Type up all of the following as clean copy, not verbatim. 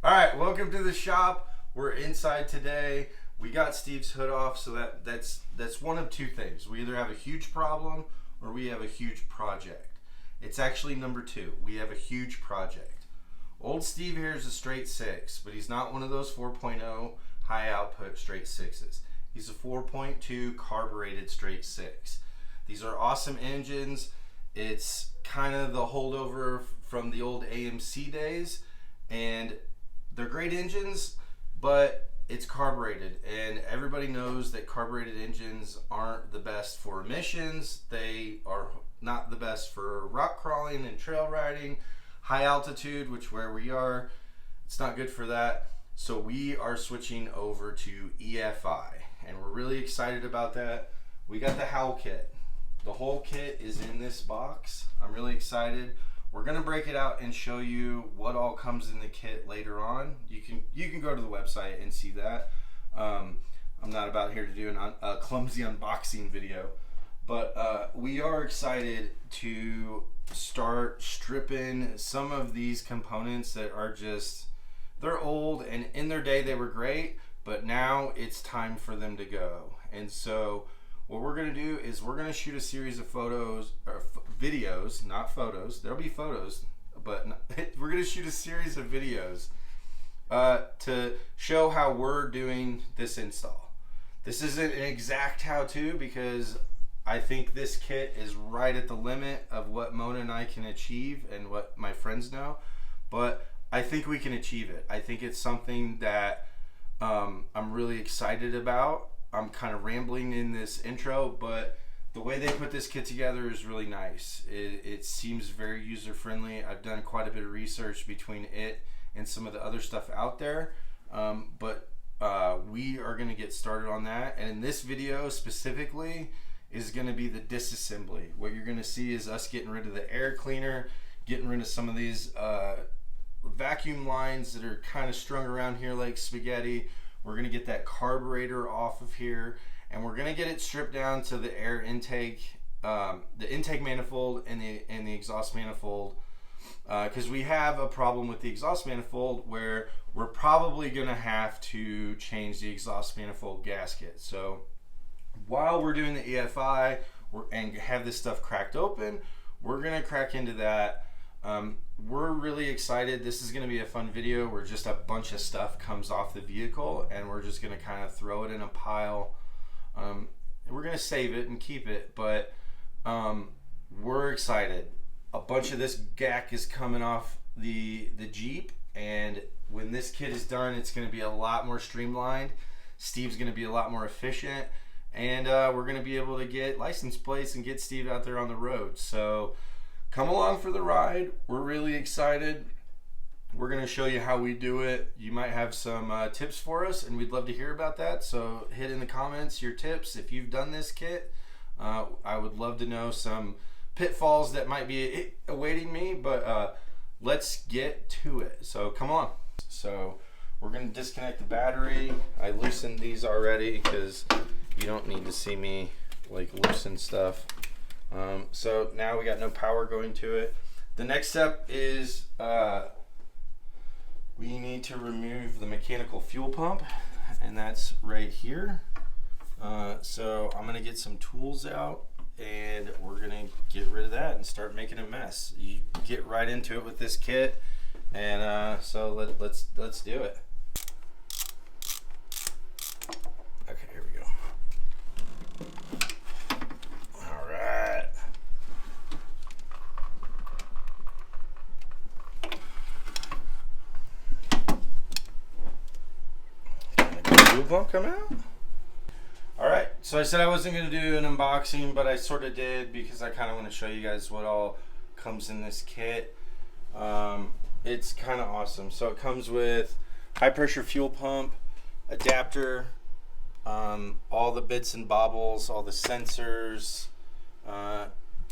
All right, welcome to the shop. We're inside today. We got Steve's hood off, so that's one of two things. We either have a huge problem or we have a huge project. It's actually number two. We have a huge project. Old Steve here is a straight 6, but he's not one of those 4.0 high output straight 6s. He's a 4.2 carbureted straight 6. These are awesome engines. It's kind of the holdover from the old AMC days, and they're great engines, but it's carbureted, and everybody knows that carbureted engines aren't the best for emissions. They are not the best for rock crawling and trail riding, high altitude, which where we are, it's not good for that. So we are switching over to EFI, and we're really excited about that. We got the Howell kit. The whole kit is in this box. I'm really excited. We're gonna break it out and show you what all comes in the kit later on. You can go to the website and see that. I'm not about here to do a clumsy unboxing video, but we are excited to start stripping some of these components that are they're old, and in their day they were great, but now it's time for them to go. And so what we're gonna do is we're gonna shoot a series of photos, or videos, not photos. There'll be photos, but we're gonna shoot a series of videos to show how we're doing this install. This isn't an exact how-to because I think this kit is right at the limit of what Mona and I can achieve and what my friends know, but I think we can achieve it. I think it's something that I'm really excited about. I'm kind of rambling in this intro, but the way they put this kit together is really nice. It seems very user-friendly. I've done quite a bit of research between it and some of the other stuff out there, but we are going to get started on that. And in this video specifically is going to be the disassembly. What you're going to see is us getting rid of the air cleaner, getting rid of some of these vacuum lines that are kind of strung around here like spaghetti. We're going to get that carburetor off of here, and we're going to get it stripped down to the air intake, the intake manifold and the exhaust manifold, because we have a problem with the exhaust manifold where we're probably going to have to change the exhaust manifold gasket. So while we're doing the EFI and have this stuff cracked open, we're going to crack into that. We're really excited. This is going to be a fun video where just a bunch of stuff comes off the vehicle and we're just going to kind of throw it in a pile. We're going to save it and keep it, but we're excited. A bunch of this gack is coming off the Jeep, and when this kit is done, it's going to be a lot more streamlined. Steve's going to be a lot more efficient, and we're going to be able to get license plates and get Steve out there on the road. So come along for the ride. We're really excited. We're going to show you how we do it. You might have some tips for us, and we'd love to hear about that. So hit in the comments your tips if you've done this kit. I would love to know some pitfalls that might be awaiting me, but let's get to it. So come on. So we're going to disconnect the battery. I loosened these already because you don't need to see me like loosen stuff. So now we got no power going to it. The next step is we need to remove the mechanical fuel pump, and that's right here. So I'm gonna get some tools out and we're gonna get rid of that and start making a mess. You get right into it with this kit, and so let's do it. Okay, here we go. Won't come out. All right, so I said I wasn't going to do an unboxing, but I sort of did because I kind of want to show you guys what all comes in this kit. It's kind of awesome. So it comes with high pressure fuel pump, adapter, all the bits and bobbles, all the sensors,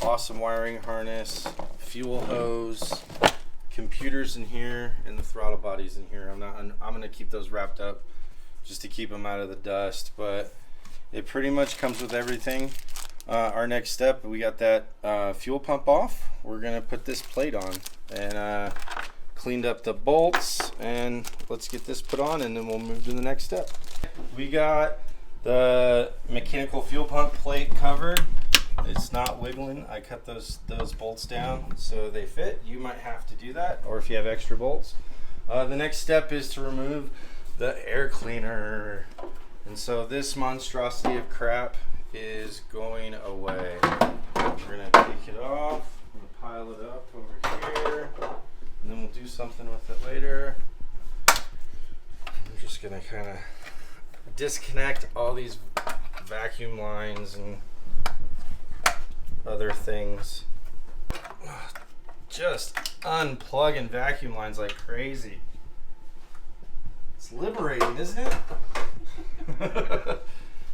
awesome wiring harness, fuel hose, computers in here, and the throttle bodies in here. I'm going to keep those wrapped up just to keep them out of the dust, but it pretty much comes with everything. Our next step, we got that fuel pump off. We're gonna put this plate on, and cleaned up the bolts, and let's get this put on and then we'll move to the next step. We got the mechanical fuel pump plate covered. It's not wiggling. I cut those bolts down so they fit. You might have to do that, or if you have extra bolts. The next step is to remove the air cleaner. And so this monstrosity of crap is going away. We're gonna take it off, I'm gonna pile it up over here, and then we'll do something with it later. I'm just gonna kind of disconnect all these vacuum lines and other things. Just unplugging vacuum lines like crazy. It's liberating, isn't it?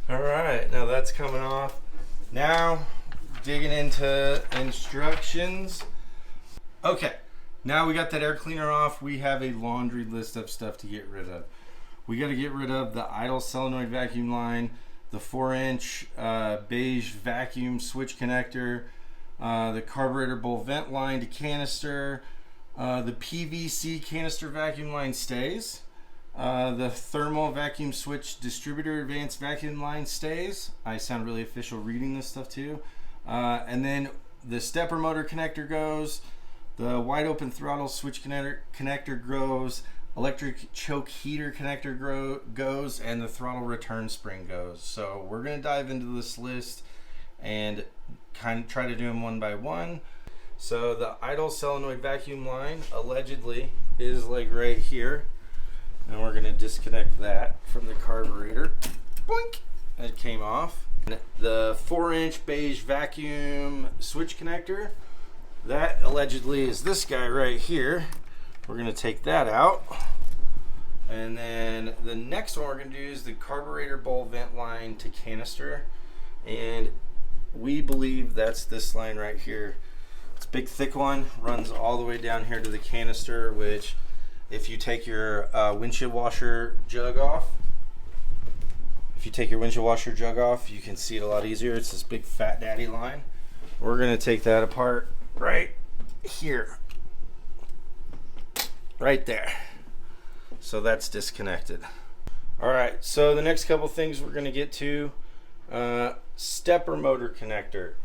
All right, now that's coming off. Now, digging into instructions. Okay, now we got that air cleaner off. We have a laundry list of stuff to get rid of. We got to get rid of the idle solenoid vacuum line, the 4-inch beige vacuum switch connector, the carburetor bowl vent line to canister, the PVC canister vacuum line stays. The thermal vacuum switch distributor advanced vacuum line stays. I sound really official reading this stuff too. And then the stepper motor connector goes, the wide open throttle switch connector goes, electric choke heater connector goes, and the throttle return spring goes. So we're going to dive into this list and kind of try to do them one by one. So the idle solenoid vacuum line allegedly is like right here. And we're going to disconnect that from the carburetor. Boink! It came off. And the 4-inch beige vacuum switch connector, that allegedly is this guy right here. We're going to take that out. And then the next one we're going to do is the carburetor bowl vent line to canister. And we believe that's this line right here. It's a big thick one, runs all the way down here to the canister, which if you take your windshield washer jug off, you can see it a lot easier. It's this big fat daddy line. We're going to take that apart right here. Right there. So that's disconnected. All right, so the next couple things we're going to get to, stepper motor connector.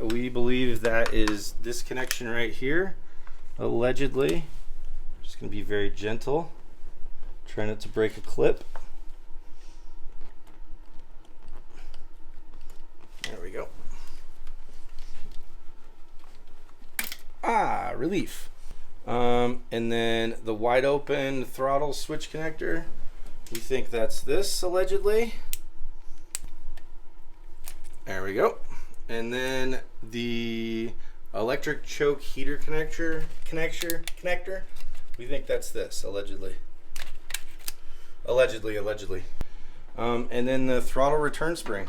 We believe that is this connection right here, allegedly. Just going to be very gentle, try not to break a clip. There we go. Relief. And then the wide open throttle switch connector, we think that's this allegedly. There we go. And then the electric choke heater connector, we think that's this allegedly. Allegedly. And then the throttle return spring,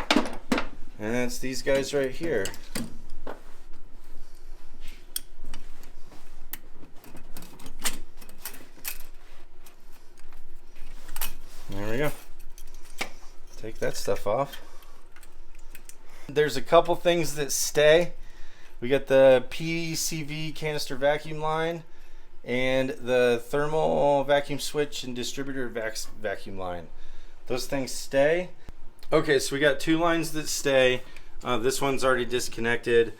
and that's these guys right here. There we go. Take that stuff off. There's a couple things that stay. We got the PCV canister vacuum line and the thermal vacuum switch and distributor vacuum line. Those things stay. Okay, so we got two lines that stay. This one's already disconnected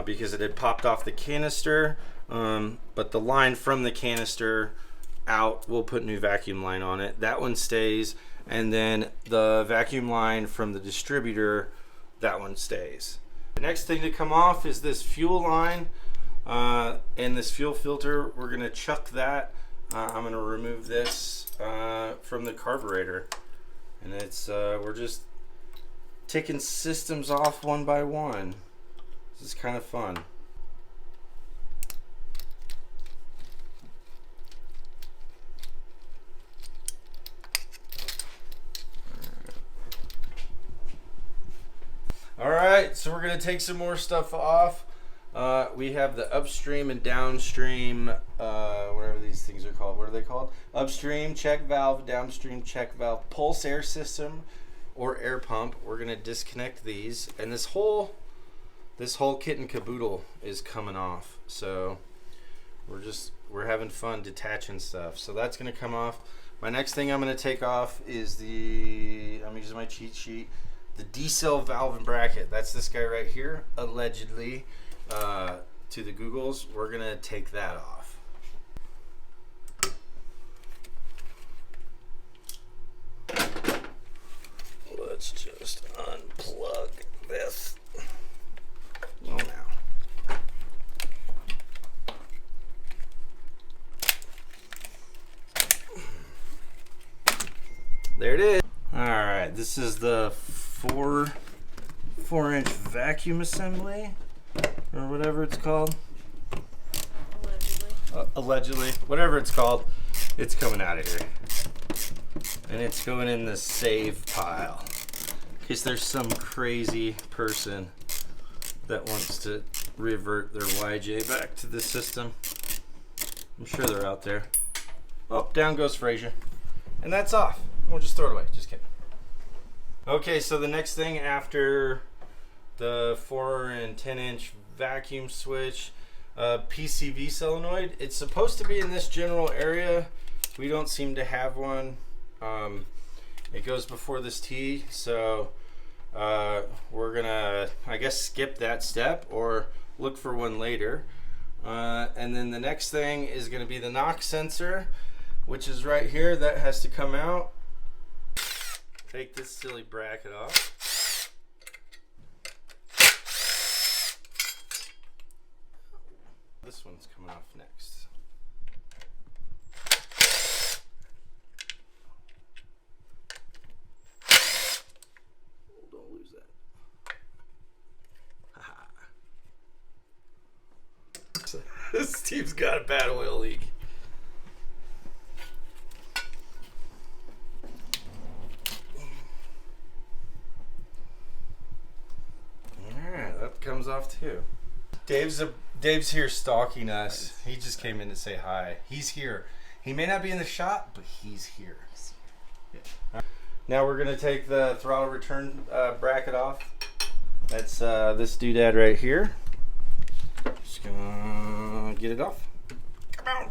because it had popped off the canister, but the line from the canister out, we'll put new vacuum line on it. That one stays, and then the vacuum line from the distributor, that one stays. The next thing to come off is this fuel line and this fuel filter. We're going to chuck that. I'm going to remove this from the carburetor, and it's we're just taking systems off one by one. This is kind of fun. All right, so we're gonna take some more stuff off. We have the upstream and downstream, whatever these things are called. What are they called? Upstream check valve, downstream check valve, pulse air system, or air pump. We're gonna disconnect these, and this whole kit and caboodle is coming off. So we're having fun detaching stuff. So that's gonna come off. My next thing I'm going to take off is the, I'm using my cheat sheet, the D-cell valve and bracket. That's this guy right here, allegedly, to the Googles. We're going to take that off. Let's just unplug this. Well, now. There it is. All right, this is the 4-inch vacuum assembly, or whatever it's called. Allegedly, whatever it's called, it's coming out of here, and it's going in the save pile. In case there's some crazy person that wants to revert their YJ back to the system. I'm sure they're out there. Oh, down goes Frazier, and that's off. We'll just throw it away. Just kidding. Okay, so the next thing after the 4 and 10-inch vacuum switch, PCV solenoid. It's supposed to be in this general area. We don't seem to have one. It goes before this T, so we're gonna, I guess, skip that step or look for one later. And then the next thing is gonna be the knock sensor, which is right here. That has to come out. Take this silly bracket off. This one's coming off next. Oh, don't lose that. Steve's got a bad oil leak. Comes off too. Dave's here stalking us. He just came in to say hi. He's here. He may not be in the shot, but he's here. Yeah. Now we're gonna take the throttle return bracket off. That's this doodad right here. Just gonna get it off. Come on.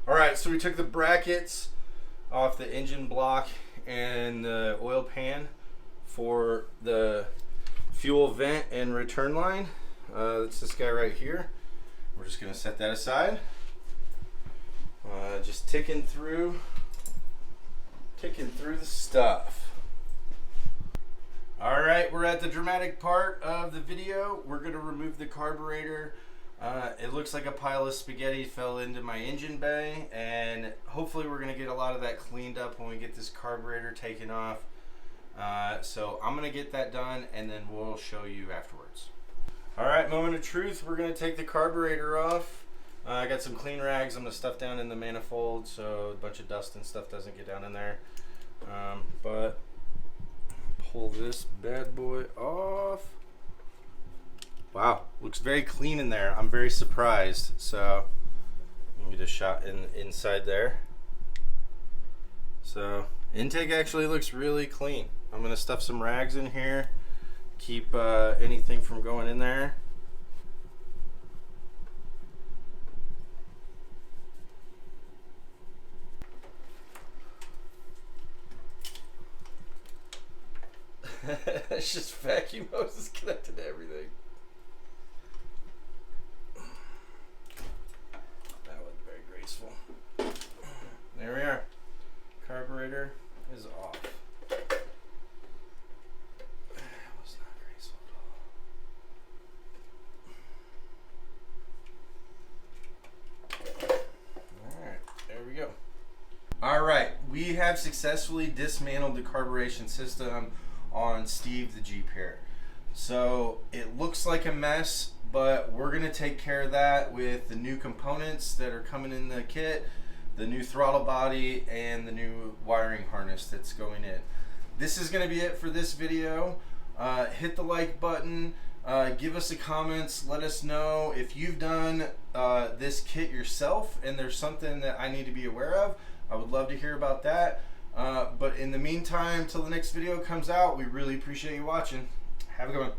All right, so we took the brackets off the engine block and the oil pan for the fuel vent and return line. It's this guy right here. We're just gonna set that aside. Just ticking through the stuff. All right, we're at the dramatic part of the video. We're gonna remove the carburetor. It looks like a pile of spaghetti fell into my engine bay, and hopefully we're gonna get a lot of that cleaned up when we get this carburetor taken off. So I'm gonna get that done and then we'll show you afterwards. All right, moment of truth. We're gonna take the carburetor off. I got some clean rags I'm gonna stuff down in the manifold so a bunch of dust and stuff doesn't get down in there. But pull this bad boy off. Wow, looks very clean in there. I'm very surprised. So let me get a shot inside there. So intake actually looks really clean. I'm gonna stuff some rags in here, keep anything from going in there. It's just vacuum hoses connected to everything. That was very graceful. There we are. Carburetor is off. That was not graceful at all. Alright, there we go. Alright, we have successfully dismantled the carburation system on Steve the Jeep here. So it looks like a mess, but we're going to take care of that with the new components that are coming in the kit, the new throttle body, and the new wiring harness that's going in. This is going to be it for this video. Hit the like button, give us a comments, let us know if you've done this kit yourself and there's something that I need to be aware of. I would love to hear about that. But in the meantime, till the next video comes out, we really appreciate you watching. Have a good one.